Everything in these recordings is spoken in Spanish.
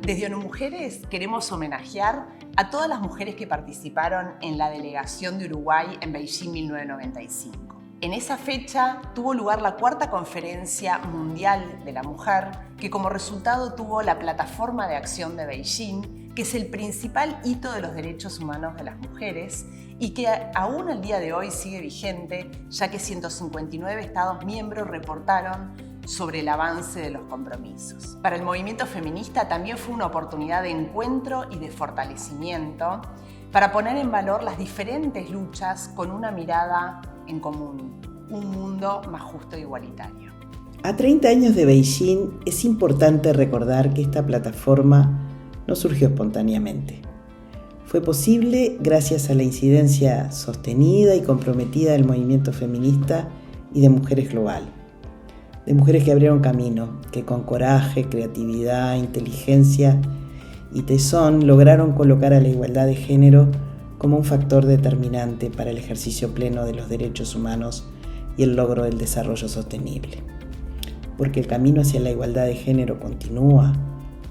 Desde ONU Mujeres queremos homenajear a todas las mujeres que participaron en la delegación de Uruguay en Beijing 1995. En esa fecha tuvo lugar la cuarta Conferencia Mundial de la Mujer, que como resultado tuvo la Plataforma de Acción de Beijing, que es el principal hito de los derechos humanos de las mujeres y que aún al día de hoy sigue vigente, ya que 159 Estados miembros reportaron sobre el avance de los compromisos. Para el movimiento feminista también fue una oportunidad de encuentro y de fortalecimiento para poner en valor las diferentes luchas con una mirada en común, un mundo más justo e igualitario. A 30 años de Beijing es importante recordar que esta plataforma no surgió espontáneamente. Fue posible gracias a la incidencia sostenida y comprometida del movimiento feminista y de mujeres global. De mujeres que abrieron camino, que con coraje, creatividad, inteligencia y tesón lograron colocar a la igualdad de género como un factor determinante para el ejercicio pleno de los derechos humanos y el logro del desarrollo sostenible. Porque el camino hacia la igualdad de género continúa,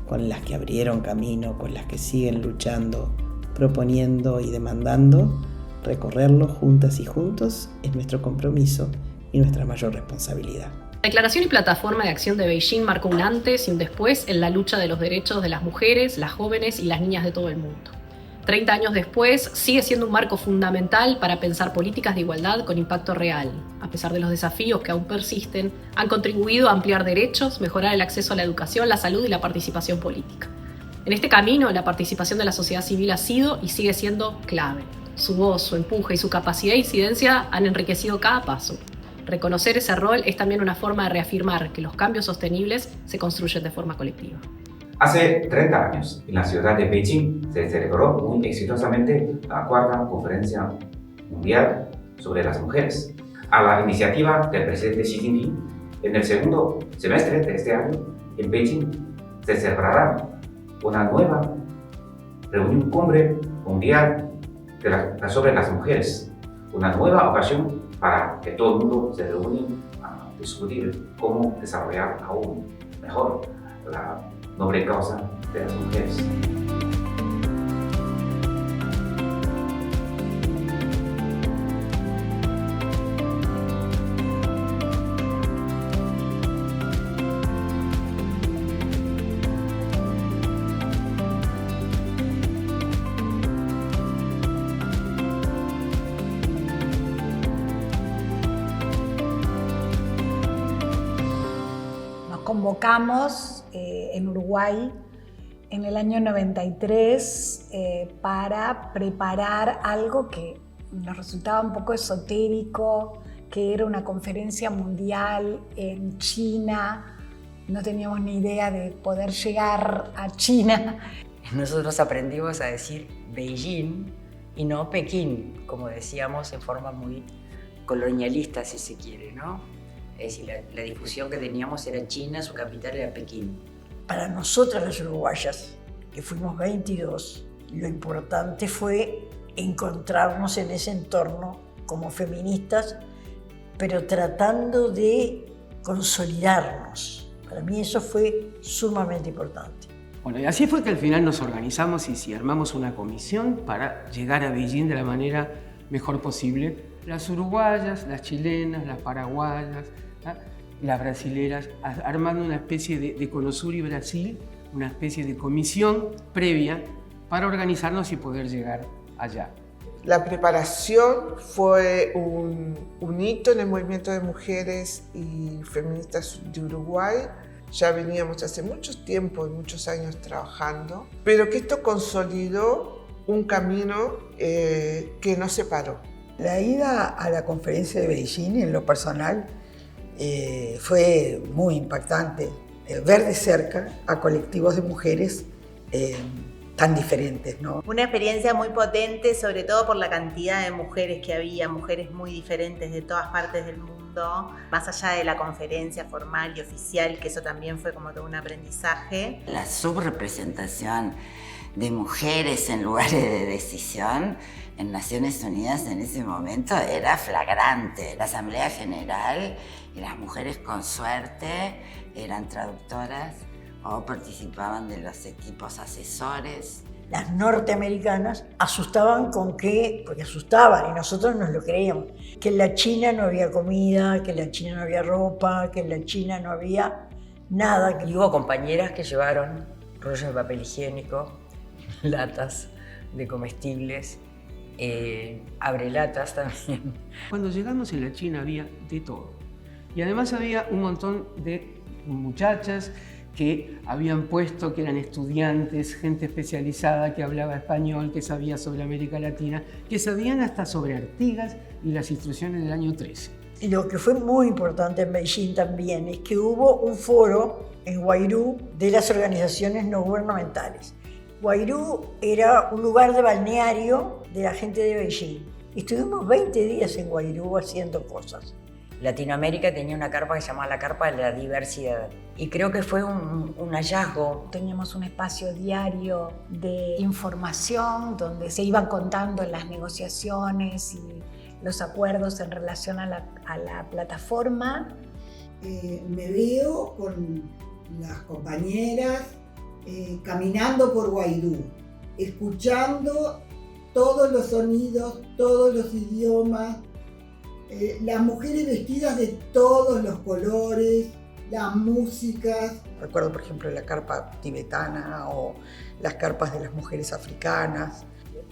con las que abrieron camino, con las que siguen luchando, proponiendo y demandando, recorrerlo juntas y juntos es nuestro compromiso y nuestra mayor responsabilidad. La Declaración y Plataforma de Acción de Beijing marcó un antes y un después en la lucha de los derechos de las mujeres, las jóvenes y las niñas de todo el mundo. 30 años después, sigue siendo un marco fundamental para pensar políticas de igualdad con impacto real. A pesar de los desafíos que aún persisten, han contribuido a ampliar derechos, mejorar el acceso a la educación, la salud y la participación política. En este camino, la participación de la sociedad civil ha sido y sigue siendo clave. Su voz, su empuje y su capacidad de incidencia han enriquecido cada paso. Reconocer ese rol es también una forma de reafirmar que los cambios sostenibles se construyen de forma colectiva. Hace 30 años, en la ciudad de Beijing, se celebró muy exitosamente la cuarta Conferencia Mundial sobre las Mujeres. A la iniciativa del presidente Xi Jinping, en el segundo semestre de este año, en Beijing, se celebrará una nueva reunión cumbre mundial sobre las mujeres, una nueva ocasión para que todo el mundo se reúne a discutir cómo desarrollar aún mejor la noble causa de las mujeres. Convocamos en Uruguay en el año 93 para preparar algo que nos resultaba un poco esotérico, que era una conferencia mundial en China. No teníamos ni idea de poder llegar a China. Nosotros aprendimos a decir Beijing y no Pekín, como decíamos en forma muy colonialista, si se quiere, ¿no? Es decir, la difusión que teníamos era China, su capital era Pekín. Para nosotras las uruguayas, que fuimos 22, lo importante fue encontrarnos en ese entorno como feministas, pero tratando de consolidarnos. Para mí eso fue sumamente importante. Bueno, y así fue que al final nos organizamos y armamos una comisión para llegar a Beijing de la manera mejor posible. Las uruguayas, las chilenas, las paraguayas, las brasileras, armando una especie de Conosur y Brasil, una especie de comisión previa para organizarnos y poder llegar allá. La preparación fue un hito en el movimiento de mujeres y feministas de Uruguay. Ya veníamos hace mucho tiempo y muchos años trabajando, pero que esto consolidó un camino que no se paró. La ida a la conferencia de Beijing, en lo personal, fue muy impactante. Ver de cerca a colectivos de mujeres tan diferentes, ¿no? Una experiencia muy potente, sobre todo por la cantidad de mujeres que había, mujeres muy diferentes de todas partes del mundo, más allá de la conferencia formal y oficial, que eso también fue como todo un aprendizaje. La subrepresentación de mujeres en lugares de decisión en Naciones Unidas en ese momento era flagrante. La Asamblea General y las mujeres con suerte eran traductoras o participaban de los equipos asesores. Las norteamericanas asustaban con que, porque asustaban y nosotros nos lo creíamos, que en la China no había comida, que en la China no había ropa, que en la China no había nada. Y hubo compañeras que llevaron rollos de papel higiénico, latas de comestibles, abrelatas también. Cuando llegamos en la China había de todo. Y además había un montón de muchachas que habían puesto que eran estudiantes, gente especializada que hablaba español, que sabía sobre América Latina, que sabían hasta sobre Artigas y las instrucciones del año 13. Y lo que fue muy importante en Beijing también es que hubo un foro en Huairú de las organizaciones no gubernamentales. Huairú era un lugar de balneario de la gente de Beijing. Estuvimos 20 días en Huairú haciendo cosas. Latinoamérica tenía una carpa que se llamaba la Carpa de la Diversidad. Y creo que fue un hallazgo. Teníamos un espacio diario de información donde se iban contando las negociaciones y los acuerdos en relación a la plataforma. Me veo con las compañeras caminando por Huairú, escuchando todos los sonidos, todos los idiomas, las mujeres vestidas de todos los colores, las músicas. Recuerdo, por ejemplo, la carpa tibetana o las carpas de las mujeres africanas,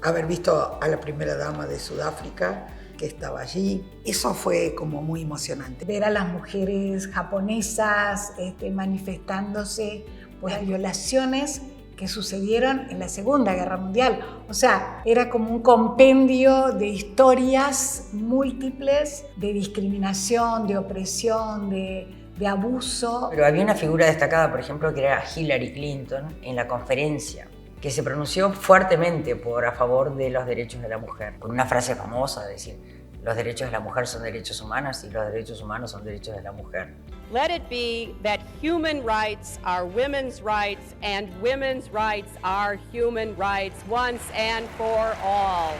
haber visto a la primera dama de Sudáfrica que estaba allí. Eso fue como muy emocionante. Ver a las mujeres japonesas manifestándose por las violaciones que sucedieron en la Segunda Guerra Mundial. O sea, era como un compendio de historias múltiples de discriminación, de opresión, de abuso. Pero había una figura destacada, por ejemplo, que era Hillary Clinton en la conferencia, que se pronunció fuertemente a favor de los derechos de la mujer, con una frase famosa de decir: los derechos de la mujer son derechos humanos y los derechos humanos son derechos de la mujer. Let it be that human rights are women's rights and women's rights are human rights once and for all.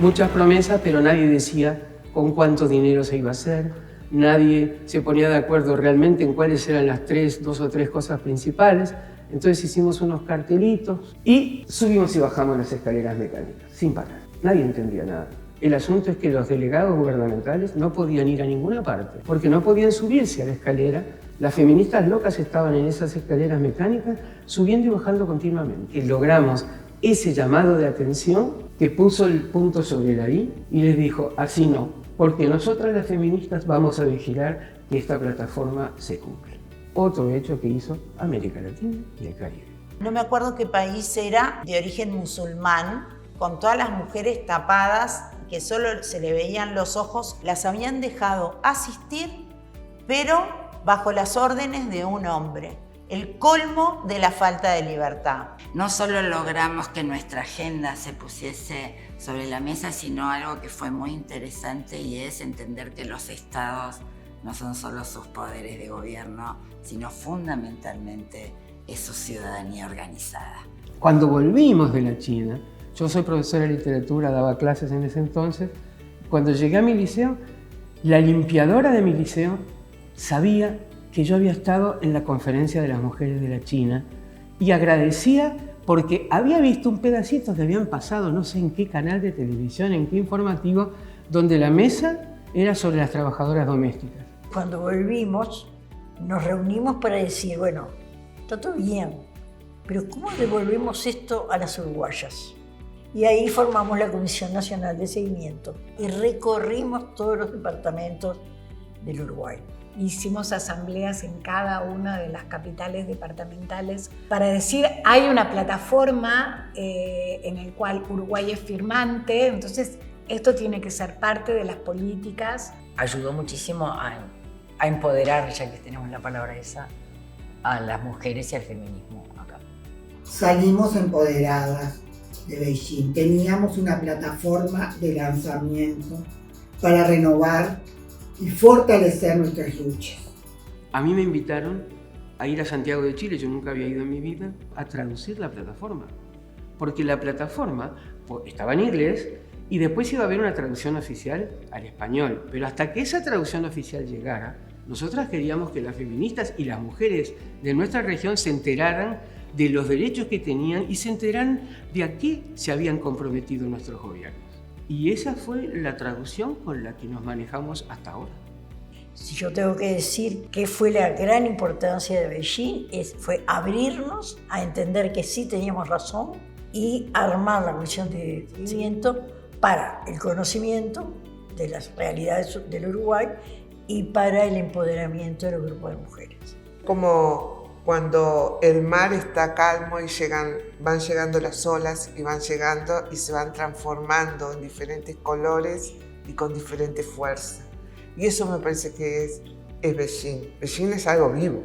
Muchas promesas, pero nadie decía con cuánto dinero se iba a hacer. Nadie se ponía de acuerdo realmente en cuáles eran las dos o tres cosas principales. Entonces hicimos unos cartelitos y subimos y bajamos las escaleras mecánicas, sin parar. Nadie entendía nada. El asunto es que los delegados gubernamentales no podían ir a ninguna parte, porque no podían subirse a la escalera. Las feministas locas estaban en esas escaleras mecánicas, subiendo y bajando continuamente. Y logramos ese llamado de atención que puso el punto sobre la I y les dijo: así no, porque nosotras las feministas vamos a vigilar que esta plataforma se cumpla. Otro hecho que hizo América Latina y el Caribe. No me acuerdo qué país era, de origen musulmán, con todas las mujeres tapadas, que solo se le veían los ojos. Las habían dejado asistir, pero bajo las órdenes de un hombre. El colmo de la falta de libertad. No solo logramos que nuestra agenda se pusiese sobre la mesa, sino algo que fue muy interesante, y es entender que los estados no son solo sus poderes de gobierno, sino fundamentalmente es su ciudadanía organizada. Cuando volvimos de la China, yo soy profesora de literatura, daba clases en ese entonces. Cuando llegué a mi liceo, la limpiadora de mi liceo sabía que yo había estado en la conferencia de las mujeres de la China y agradecía porque había visto un pedacito que habían pasado, no sé en qué canal de televisión, en qué informativo, donde la mesa era sobre las trabajadoras domésticas. Cuando volvimos, nos reunimos para decir, bueno, está todo bien, pero ¿cómo devolvemos esto a las uruguayas? Y ahí formamos la Comisión Nacional de Seguimiento y recorrimos todos los departamentos del Uruguay. Hicimos asambleas en cada una de las capitales departamentales para decir, hay una plataforma en la cual Uruguay es firmante, entonces esto tiene que ser parte de las políticas. Ayudó muchísimo a empoderar, ya que tenemos la palabra esa, a las mujeres y al feminismo acá. Salimos empoderadas de Beijing. Teníamos una plataforma de lanzamiento para renovar y fortalecer nuestras luchas. A mí me invitaron a ir a Santiago de Chile, yo nunca había ido en mi vida, a traducir la plataforma. Porque la plataforma estaba en inglés y después iba a haber una traducción oficial al español. Pero hasta que esa traducción oficial llegara, Nosotras queríamos que las feministas y las mujeres de nuestra región se enteraran de los derechos que tenían y se enteraran de a qué se habían comprometido nuestros gobiernos. Y esa fue la traducción con la que nos manejamos hasta ahora. Si yo tengo que decir qué fue la gran importancia de Beijing, fue abrirnos a entender que sí teníamos razón y armar la comisión de seguimiento para el conocimiento de las realidades del Uruguay y para el empoderamiento de los grupos de mujeres. Como cuando el mar está calmo y van llegando las olas y van llegando y se van transformando en diferentes colores y con diferentes fuerzas. Y eso me parece que es Beijing. Beijing es algo vivo,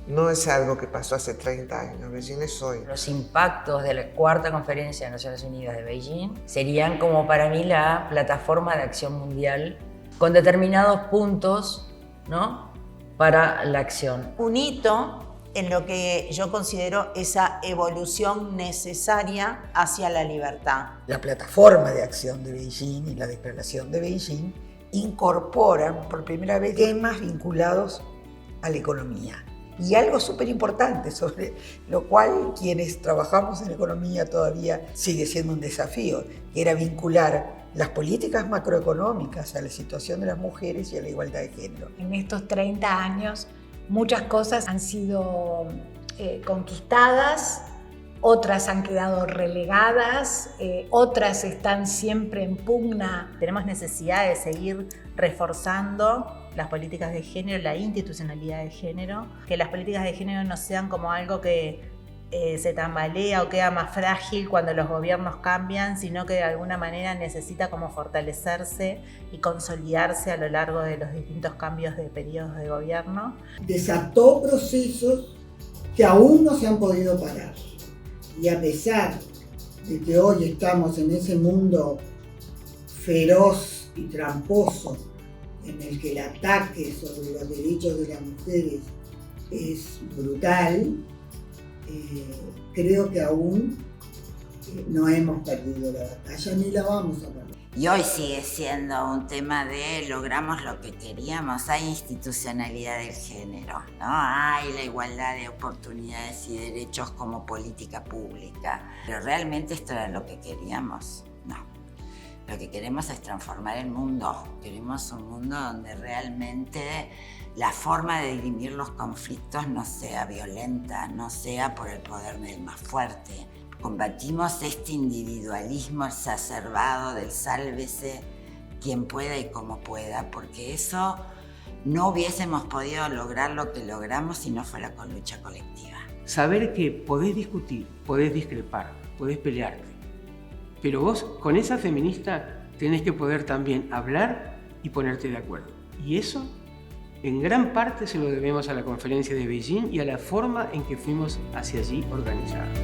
no es algo que pasó hace 30 años, Beijing es hoy. Los impactos de la cuarta conferencia de Naciones Unidas de Beijing serían como para mí la plataforma de acción mundial con determinados puntos, ¿no?, para la acción. Un hito en lo que yo considero esa evolución necesaria hacia la libertad. La plataforma de acción de Beijing y la declaración de Beijing incorporan por primera vez temas vinculados a la economía. Y algo súper importante, sobre lo cual quienes trabajamos en economía todavía sigue siendo un desafío, que era vincular las políticas macroeconómicas a la situación de las mujeres y a la igualdad de género. En estos 30 años muchas cosas han sido conquistadas, otras han quedado relegadas, otras están siempre en pugna. Tenemos necesidad de seguir reforzando las políticas de género, la institucionalidad de género, que las políticas de género no sean como algo que se tambalea o queda más frágil cuando los gobiernos cambian, sino que de alguna manera necesita como fortalecerse y consolidarse a lo largo de los distintos cambios de periodos de gobierno. Desató procesos que aún no se han podido parar. Y a pesar de que hoy estamos en ese mundo feroz y tramposo en el que el ataque sobre los derechos de las mujeres es brutal, creo que aún no hemos perdido la batalla ni la vamos a perder. Y hoy sigue siendo un tema de logramos lo que queríamos. Hay institucionalidad del género, ¿no? Hay la igualdad de oportunidades y derechos como política pública. Pero realmente esto era lo que queríamos. No. Lo que queremos es transformar el mundo. Queremos un mundo donde realmente la forma de dirimir los conflictos no sea violenta, no sea por el poder del más fuerte. Combatimos este individualismo exacerbado del sálvese quien pueda y como pueda, porque eso no hubiésemos podido lograr lo que logramos si no fuera con lucha colectiva. Saber que podés discutir, podés discrepar, podés pelearte, pero vos con esa feminista tenés que poder también hablar y ponerte de acuerdo. Y eso en gran parte se lo debemos a la conferencia de Beijing y a la forma en que fuimos hacia allí organizados.